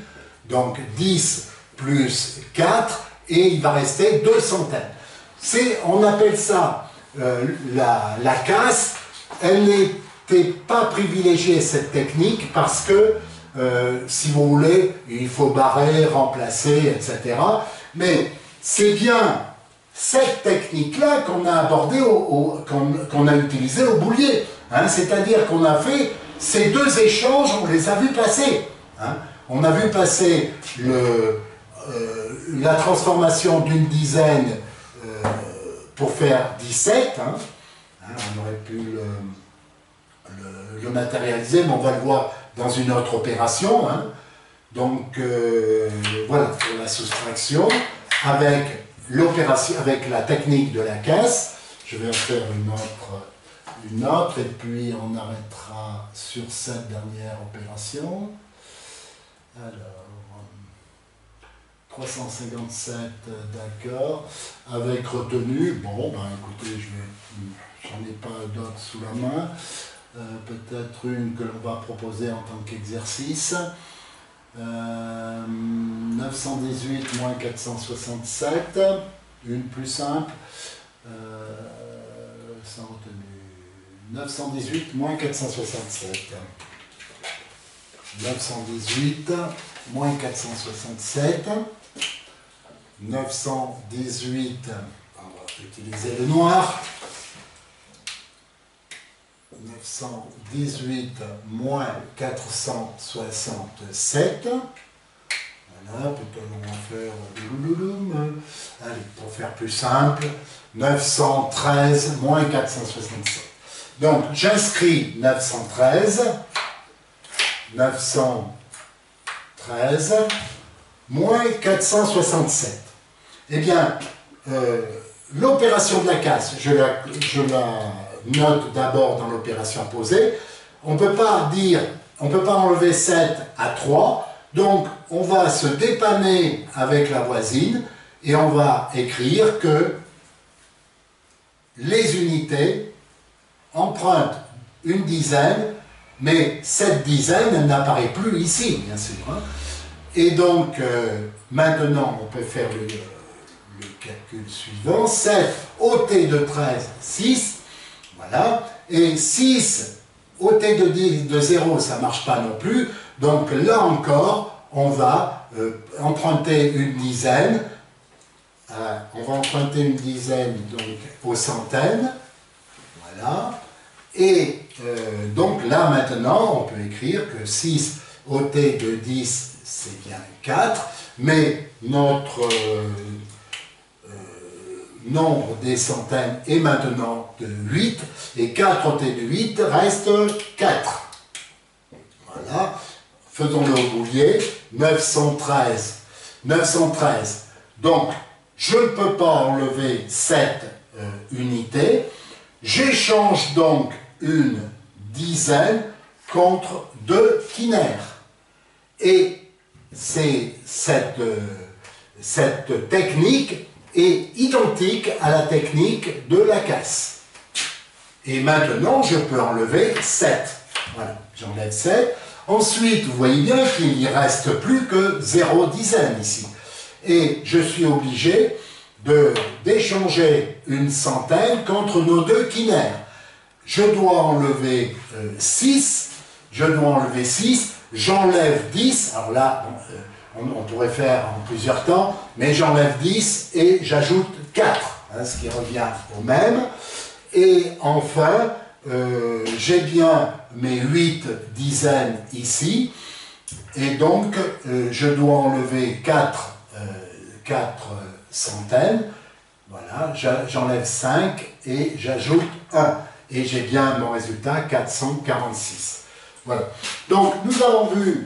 donc 10 plus 4, et il va rester 2 centaines. On appelle ça la casse. Elle n'était pas privilégiée, cette technique, parce que, si vous voulez, il faut barrer, remplacer, etc. Mais c'est bien cette technique-là qu'on a abordée, qu'on a utilisée au boulier. Hein, c'est-à-dire qu'on a fait ces deux échanges, on les a vus passer. Hein. On a vu passer la transformation d'une dizaine pour faire 17. Hein. Hein, on aurait pu le matérialiser, mais on va le voir dans une autre opération. Hein. Donc voilà, pour la soustraction, avec l'opération, avec la technique de la caisse. Je vais en faire une autre, et puis on arrêtera sur cette dernière opération. Alors, 357, d'accord, avec retenue. Bon, ben écoutez, j'en ai pas d'autres sous la main. Peut-être une que l'on va proposer en tant qu'exercice. 918 moins 467, une plus simple, sans retenue. 918 moins 467. 918 moins 467. 918, on va utiliser le noir. 918 moins 467. Voilà, peut-être on va faire du loulouloum. Allez, pour faire plus simple, 913 moins 467. Donc, j'inscris 913 moins 467. Eh bien, l'opération de la casse, je la note d'abord dans l'opération posée. On ne peut pas enlever 7 à 3, donc on va se dépanner avec la voisine et on va écrire que les unités empruntent une dizaine, mais cette dizaine, elle n'apparaît plus ici, bien sûr. Hein. Et donc, maintenant, on peut faire le calcul suivant. 7 ôté de 13, 6. Voilà. Et 6 ôté de 0, ça ne marche pas non plus. Donc là encore, on va emprunter une dizaine. On va emprunter une dizaine donc, aux centaines. Voilà. Et donc là maintenant, on peut écrire que 6 ôté de 10, c'est bien 4. Mais notre nombre des centaines est maintenant de 8, et 4 ôté de 8 reste 4. Voilà, faisons-le au boulier, 913. 913. Donc, je ne peux pas enlever cette unité, j'échange donc une dizaine contre 2 quinaires. Et cette technique est identique à la technique de la casse. Et maintenant, je peux enlever 7. Voilà, j'enlève 7. Ensuite, vous voyez bien qu'il n'y reste plus que 0 dizaine ici. Et je suis obligé d'échanger une centaine contre nos 2 quinaires. Je dois enlever 6. Je dois enlever 6. J'enlève 10. Alors là, on pourrait faire en plusieurs temps, mais j'enlève 10 et j'ajoute 4, hein, ce qui revient au même. Et enfin, j'ai bien mes 8 dizaines ici, et donc je dois enlever 4 centaines. Voilà, j'enlève 5 et j'ajoute 1. Et j'ai bien mon résultat, 446. Voilà. Donc, nous avons vu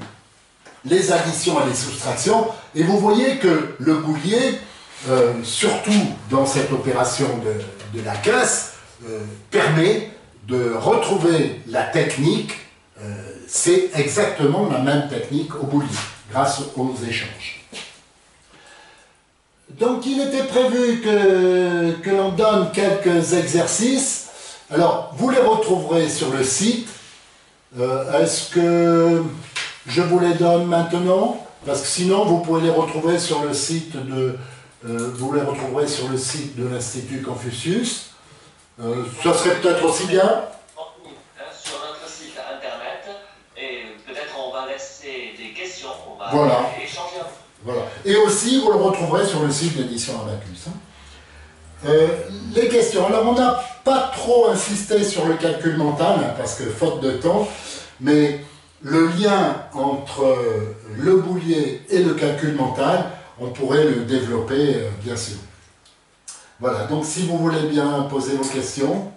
les additions et les soustractions, et vous voyez que le boulier, surtout dans cette opération de la casse, permet de retrouver la technique, c'est exactement la même technique au boulier, grâce aux échanges. Donc il était prévu que l'on donne quelques exercices, alors vous les retrouverez sur le site. Est-ce que je vous les donne maintenant? Parce que sinon, vous pouvez les retrouver sur le site de, vous les retrouverez sur le site de l'Institut Confucius. Ça serait peut-être aussi bien. Sur notre site internet, et peut-être on va laisser des questions, on va Voilà. échanger un peu. Voilà. Et aussi, vous le retrouverez sur le site d'édition Abacus. Les questions. Alors, on n'a pas trop insisté sur le calcul mental, hein, parce que faute de temps, mais le lien entre le boulier et le calcul mental, on pourrait le développer, bien sûr. Voilà, donc si vous voulez bien poser vos questions.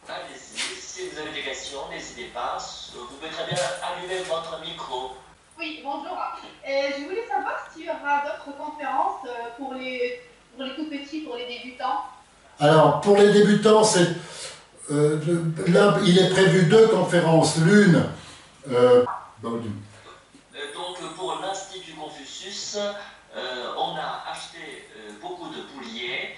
Allez-y, si vous avez des questions, n'hésitez pas. Vous pouvez très bien allumer votre micro. Oui, bonjour. Je voulais savoir s'il y aura d'autres conférences pour les tout petits, pour les débutants. Alors, pour les débutants, c'est là, il est prévu 2 conférences. L'une... Donc pour l'Institut Confucius, on a acheté beaucoup de bouliers.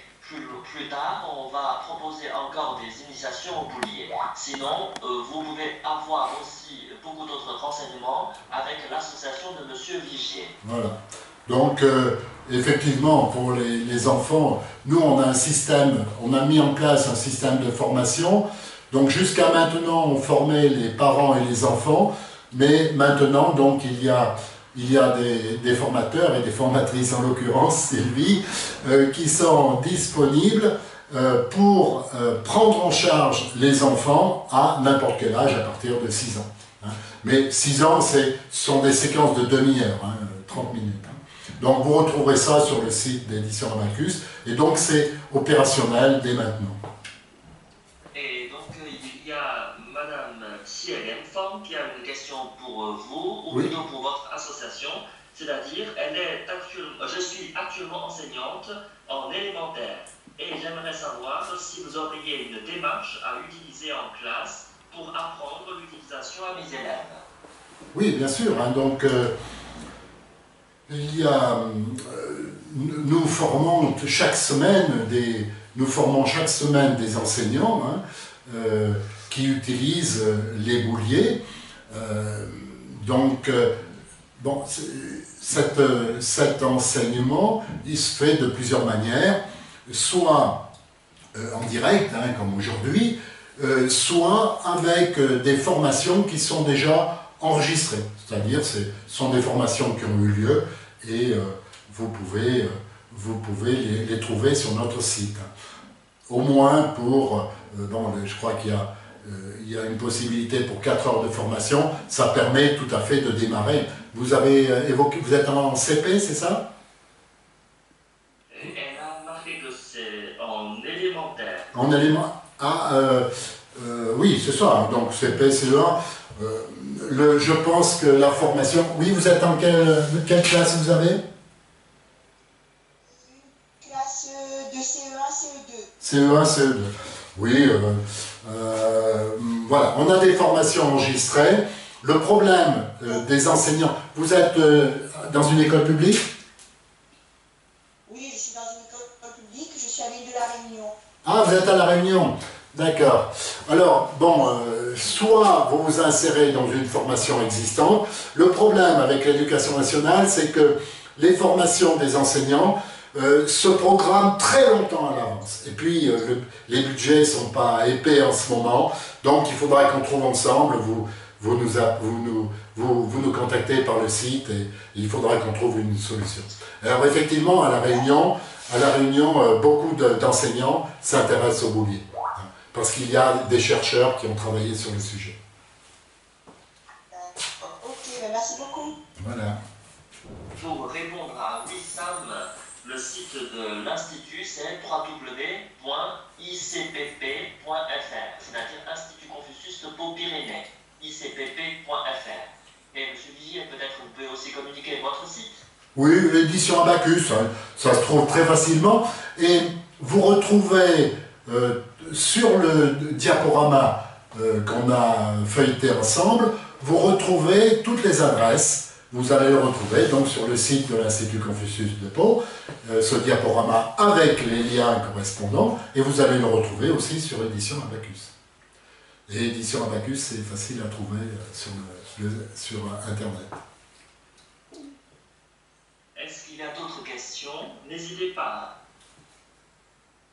Plus tard, on va proposer encore des initiations au boulier. Sinon, vous pouvez avoir aussi beaucoup d'autres renseignements avec l'association de Monsieur Vigier. Voilà. Donc, effectivement, pour les enfants, nous, on a un système, on a mis en place un système de formation. Donc, jusqu'à maintenant, on formait les parents et les enfants, mais maintenant, donc, il y a des formateurs et des formatrices, en l'occurrence Sylvie, qui sont disponibles pour prendre en charge les enfants à n'importe quel âge, à partir de 6 ans. Hein. Mais 6 ans, ce sont des séquences de demi-heure, hein, 30 minutes. Hein. Donc vous retrouverez ça sur le site d'édition Abacus, et donc c'est opérationnel dès maintenant. Et donc il y a Madame Xie Lianfang qui a une question pour vous, ou plutôt pour votre association, c'est-à-dire je suis actuellement enseignante en élémentaire, et j'aimerais savoir si vous auriez une démarche à utiliser en classe pour apprendre l'utilisation à mes élèves. Oui, bien sûr. Hein, donc, nous formons chaque semaine des enseignants, hein, qui utilisent les bouliers. Bon, cet enseignement, il se fait de plusieurs manières, soit en direct, hein, comme aujourd'hui, soit avec des formations qui sont déjà enregistrées. C'est-à-dire, ce sont des formations qui ont eu lieu et vous pouvez les trouver sur notre site. Au moins pour, je crois qu'il y a une possibilité pour 4 heures de formation, ça permet tout à fait de démarrer. Vous avez évoqué, vous êtes en CP, c'est ça? Elle a marqué que c'est en élémentaire. En élémentaire. Oui, c'est ça, donc CP, CE1. Je pense que la formation... Oui, vous êtes en quelle classe vous avez? Classe de CE1, CE2. CE1, CE2. Oui, voilà, on a des formations enregistrées. Le problème des enseignants... Vous êtes dans une école publique? Oui, je suis dans une école publique, je suis à l'île de la Réunion. Ah, vous êtes à La Réunion. D'accord. Alors, soit vous vous insérez dans une formation existante. Le problème avec l'éducation nationale, c'est que les formations des enseignants se programment très longtemps à l'avance. Et puis, les budgets ne sont pas épais en ce moment. Donc, il faudra qu'on trouve ensemble. Vous nous contactez par le site et il faudra qu'on trouve une solution. Alors, effectivement, à La Réunion, beaucoup d'enseignants s'intéressent au boulier. Parce qu'il y a des chercheurs qui ont travaillé sur le sujet. Ok, merci beaucoup. Voilà. Pour répondre à Wissam, le site de l'Institut, c'est www.icpp.fr, c'est-à-dire Institut Confucius de Pau-Pyrénées, icpp.fr. Et M. Vigier, peut-être vous pouvez aussi communiquer votre site. Oui, l'édition Abacus, hein, ça se trouve très facilement. Et vous retrouvez sur le diaporama qu'on a feuilleté ensemble, vous retrouvez toutes les adresses. Vous allez le retrouver donc sur le site de l'Institut Confucius de Pau, ce diaporama avec les liens correspondants, et vous allez le retrouver aussi sur l'édition Abacus. Et Édition Abacus, c'est facile à trouver sur Internet. Est-ce qu'il y a d'autres questions? N'hésitez pas.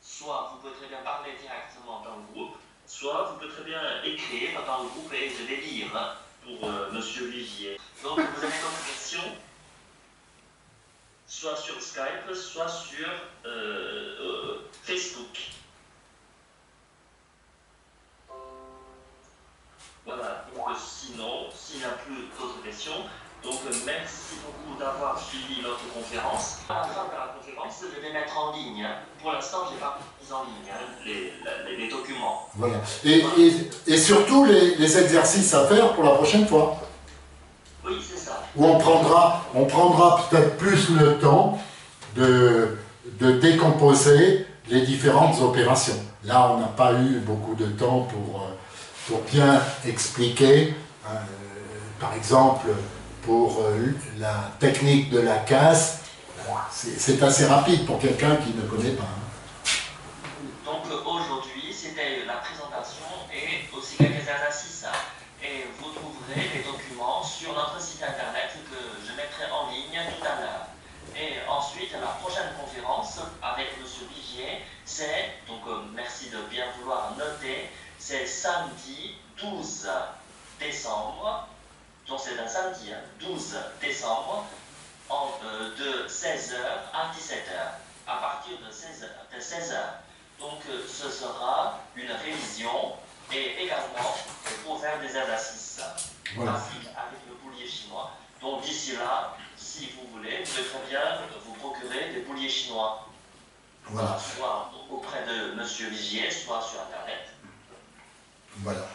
Soit vous pouvez très bien parler directement dans le groupe, soit vous pouvez très bien écrire dans le groupe et je vais lire pour Monsieur Vigier. Donc vous avez d'autres questions? Soit sur Skype, soit sur Facebook. Voilà, donc sinon, s'il n'y a plus d'autres questions, donc merci beaucoup d'avoir suivi notre conférence. À la fin de la conférence, je vais mettre en ligne. Pour l'instant, je n'ai pas mis en ligne les documents. Voilà. Et surtout les exercices à faire pour la prochaine fois. Oui, c'est ça. Où on prendra peut-être plus le temps de décomposer les différentes opérations. Là, on n'a pas eu beaucoup de temps pour bien expliquer, par exemple, pour la technique de la casse, c'est assez rapide pour quelqu'un qui ne connaît pas. Donc aujourd'hui, c'était la présentation et aussi quelques exercices. Et vous trouverez les documents sur notre site internet que je mettrai en ligne tout à l'heure. Et ensuite, la prochaine conférence avec M. Vigier, c'est, donc merci de bien vouloir noter, c'est samedi 12 décembre, donc c'est un samedi, 12 décembre, de 16h à 17h, à partir de 16h. Donc ce sera une révision et également pour faire des exercices faciles avec le boulier chinois. Donc d'ici là, si vous voulez, vous pouvez très bien vous procurer des bouliers chinois. Voilà. Soit auprès de M. Vigier, soit sur Internet. Voilà.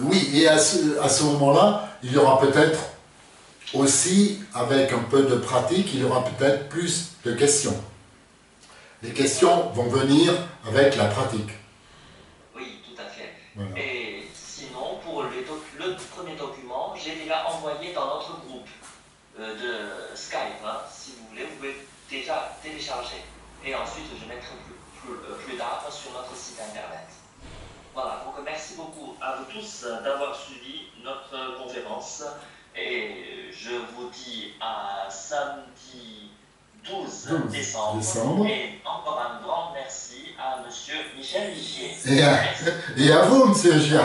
Oui, et à ce moment-là, il y aura peut-être aussi, avec un peu de pratique, il y aura peut-être plus de questions. Les questions vont venir avec la pratique. Oui, tout à fait. Voilà. Et sinon, pour le premier document, j'ai déjà envoyé dans notre groupe de Skype. Si vous voulez, vous pouvez déjà télécharger. Et ensuite, je mettrai plus tard sur notre site internet. Voilà, donc merci beaucoup à vous tous d'avoir suivi notre conférence. Et je vous dis à samedi 12 décembre. Et encore un grand merci à M. Michel Vigier. Et à vous, M. Gia.